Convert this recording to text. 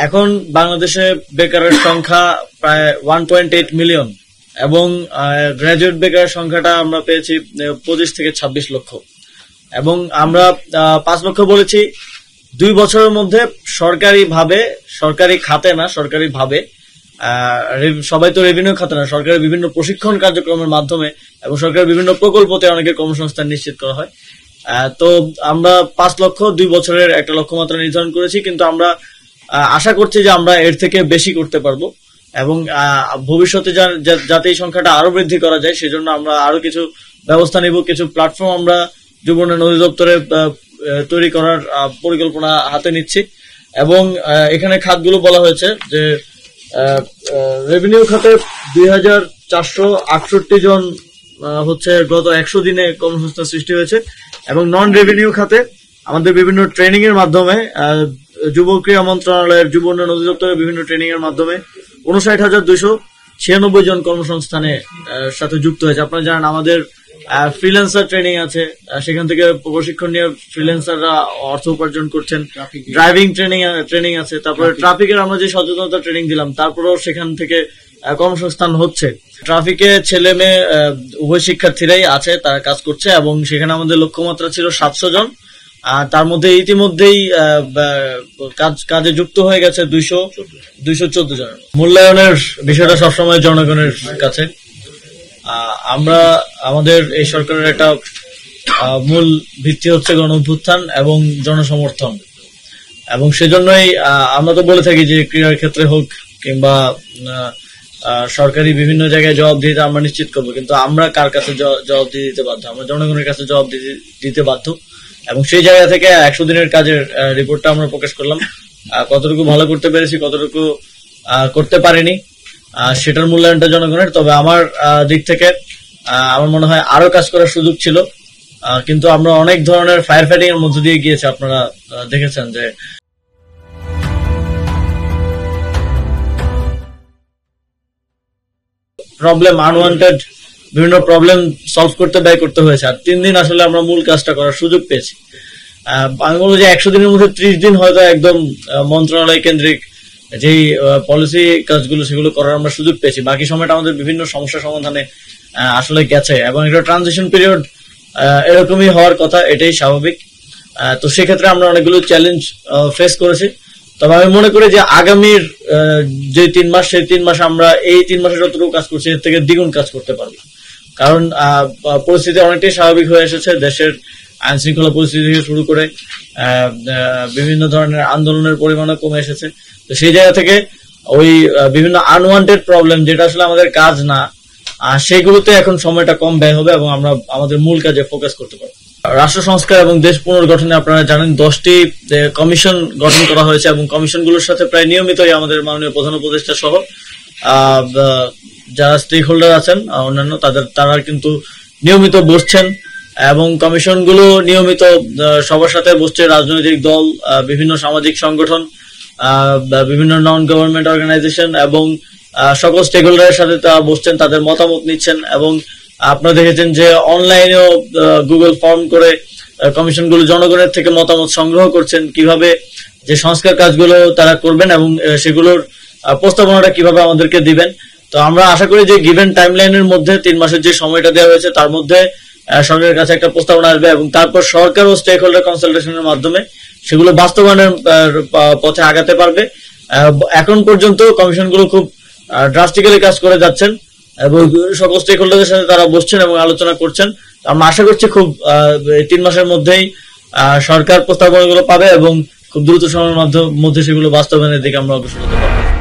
এখন বাংলাদেশে বেকারের সংখ্যা প্রায় 1.8 মিলিয়ন এবং গ্রাজুয়েট বেকারের সংখ্যাটা আমরা পেয়েছি 25 থেকে 26 লক্ষ এবং আমরা 5 লক্ষ বলেছি 2 বছরের মধ্যে সরকারি খাতে না, সরকারি ভাবে সবাই তো রেভিনিউ খাতে না, সরকারের বিভিন্ন প্রশিক্ষণ কার্যক্রমের মাধ্যমে এবং সরকারের বিভিন্ন প্রকল্পতে অনেকের কর্মসংস্থান নিশ্চিত করা হয়। তো আমরা 5 লক্ষ 2 বছরের একটা লক্ষ্যমাত্রা নির্ধারণ করেছি, কিন্তু আমরা আশা করছি যে আমরা এর থেকে বেশি করতে পারবো এবং ভবিষ্যতে যাতে এই সংখ্যাটা আরো বৃদ্ধি করা যায় সেজন্য আমরা আরো কিছু ব্যবস্থা নিব। কিছু প্ল্যাটফর্ম আমরা যুব উন্নয়ন অধিদপ্তরে তৈরি করার পরিকল্পনা হাতে নিচ্ছি এবং এখানে খাতগুলো বলা হয়েছে যে রেভিনিউ খাতে 2468 জন হচ্ছে গত 100 দিনে কর্মসংস্থান সৃষ্টি হয়েছে এবং নন রেভিনিউ খাতে আমাদের বিভিন্ন ট্রেনিং এর মাধ্যমে যুব ক্রীড়া মন্ত্রণালয়ের যুব উন্নয়ন অধিদপ্তরের বিভিন্ন ট্রেনিং এর মাধ্যমে 59,296 জন কর্মসংস্থানে সাথে যুক্ত হয়েছে। আপনারা জানেন আমাদের ফ্রিল্যান্সার ট্রেনিং আছে, সেখান থেকে প্রশিক্ষণ নিয়ে ফ্রিল্যান্সাররা অর্থ উপার্জন করছেন। ড্রাইভিং ট্রেনিং আছে, তারপরে ট্রাফিকের আমরা যে সচেতনতা ট্রেনিং দিলাম তারপরেও সেখান থেকে কর্মসংস্থান হচ্ছে। ট্রাফিকে ছেলে মেয়ে উভয় শিক্ষার্থীরাই আছে, তারা কাজ করছে এবং সেখানে আমাদের লক্ষ্যমাত্রা ছিল 700 জন। তার মধ্যে ইতিমধ্যেই কাজে যুক্ত হয়ে গেছে 214 জন। মূল্যায়নের বিষয়টা সবসময় জনগণের কাছে। আমরা আমাদের এই সরকারের একটা মূল ভিত্তি হচ্ছে গণ অভ্যুত্থান এবং জনসমর্থন এবং সেজন্যই আমরা তো বলে থাকি যে ক্রীড়ার ক্ষেত্রে হোক কিংবা সরকারি বিভিন্ন জায়গায় জবাবদিহিতা আমরা নিশ্চিত করবো, কিন্তু আমরা কার কাছে জবাবদিহি দিতে বাধ্য? আমরা জনগণের কাছে জবাবদিহি দিতে বাধ্য এবং সেই জায়গা থেকে 100 দিনের কাজের রিপোর্টটা আমরা প্রকাশ করলাম। কতটুকু ভালো করতে পেরেছি, কতটুকু করতে পারিনি, সেটার মূল্যায়নটা জনগণের। তবে আমার দিক থেকে আমার মনে হয় আরো কাজ করার সুযোগ ছিল, কিন্তু আমরা অনেক ধরনের ফায়ার ফাইটিং এর মধ্য দিয়ে গিয়েছি। আপনারা দেখেছেন যে আনওয়ান্টেড বিভিন্ন প্রবলেম সলভ করতে ব্যয় করতে হয়েছে, আর 3 দিন আসলে আমরা মূল কাজটা করার সুযোগ পেয়েছি। আমি বলবো যে 100 দিনের মধ্যে 30 দিন হয়তো একদম মন্ত্রণালয় কেন্দ্রিক যেই পলিসি কাজগুলো সেগুলো করার আমরা সুযোগ পেয়েছি। বাকি সময়টা আমাদের বিভিন্ন সমস্যা সমাধানে আসলে গেছে এবং একটা ট্রানজিশন পিরিয়ড এরকমই হওয়ার কথা, এটাই স্বাভাবিক। তো সেক্ষেত্রে আমরা অনেকগুলো চ্যালেঞ্জ ফেস করেছি। তবে আমি মনে করি যে আগামীর যে 3 মাস, সেই 3 মাস আমরা এই 3 মাসে যতটুকু কাজ করছি এর থেকে দ্বিগুণ কাজ করতে পারবো, কারণ পরিস্থিতি অনেকটাই স্বাভাবিক হয়ে এসেছে। দেশের আইন শৃঙ্খলা পরিস্থিতি থেকে শুরু করে বিভিন্ন ধরনের আন্দোলনের পরিমাণও কমে এসেছে। তো সেই জায়গা থেকে ওই বিভিন্ন আনওয়ান্টেড প্রবলেম যেটা আসলে আমাদের কাজ না, সেগুলোতে এখন সময়টা কম ব্যয় হবে এবং আমরা আমাদের মূল কাজে ফোকাস করতে পারবো। রাষ্ট্র সংস্কার এবং দেশ পুনর্গঠনে আপনারা জানেন 10টি কমিশন গঠন করা হয়েছে এবং কমিশনগুলোর সাথে প্রায় নিয়মিতই আমাদের মাননীয় প্রধান উপদেষ্টা সহ যারা স্টেক হোল্ডার আছেন অন্যান্য তারা কিন্তু নিয়মিত বসছেন এবং কমিশনগুলো নিয়মিত সবার সাথে বসছে। রাজনৈতিক দল, বিভিন্ন সামাজিক সংগঠন, বিভিন্ন নন গভর্নমেন্ট অর্গানাইজেশন এবং সকল স্টেক হোল্ডারের সাথে তারা বসছেন, তাদের মতামত নিচ্ছেন এবং আপনারা দেখেছেন যে অনলাইনেও গুগল ফর্ম করে কমিশনগুলো জনগণের থেকে মতামত সংগ্রহ করছেন কিভাবে যে সংস্কার কাজগুলো তারা করবেন এবং সেগুলোর প্রস্তাবনাটা কিভাবে আমাদেরকে দিবেন। তো আমরা আশা করি যে গিভেন টাইমলাইনের মধ্যে 3 মাসের যে সময়টা দেওয়া হয়েছে তার মধ্যে সরকারের কাছে একটা প্রস্তাবনা আসবে এবং তারপর সরকার ও স্টেক হোল্ডার কনসালটেশনের মাধ্যমে সেগুলো বাস্তবায়নের পথে আগাতে পারবে। এখন পর্যন্ত কমিশনগুলো খুব ড্রাস্টিক্যালি কাজ করে যাচ্ছেন এবং সকল স্টেক হোল্ডারদের সাথে তারা বসছেন এবং আলোচনা করছেন। আমরা আশা করছি খুব 3 মাসের মধ্যেই সরকার প্রস্তাবনাগুলো পাবে এবং খুব দ্রুত সময়ের মধ্যে সেগুলো বাস্তবায়নের দিকে আমরা অগ্রসর হতে পারবো।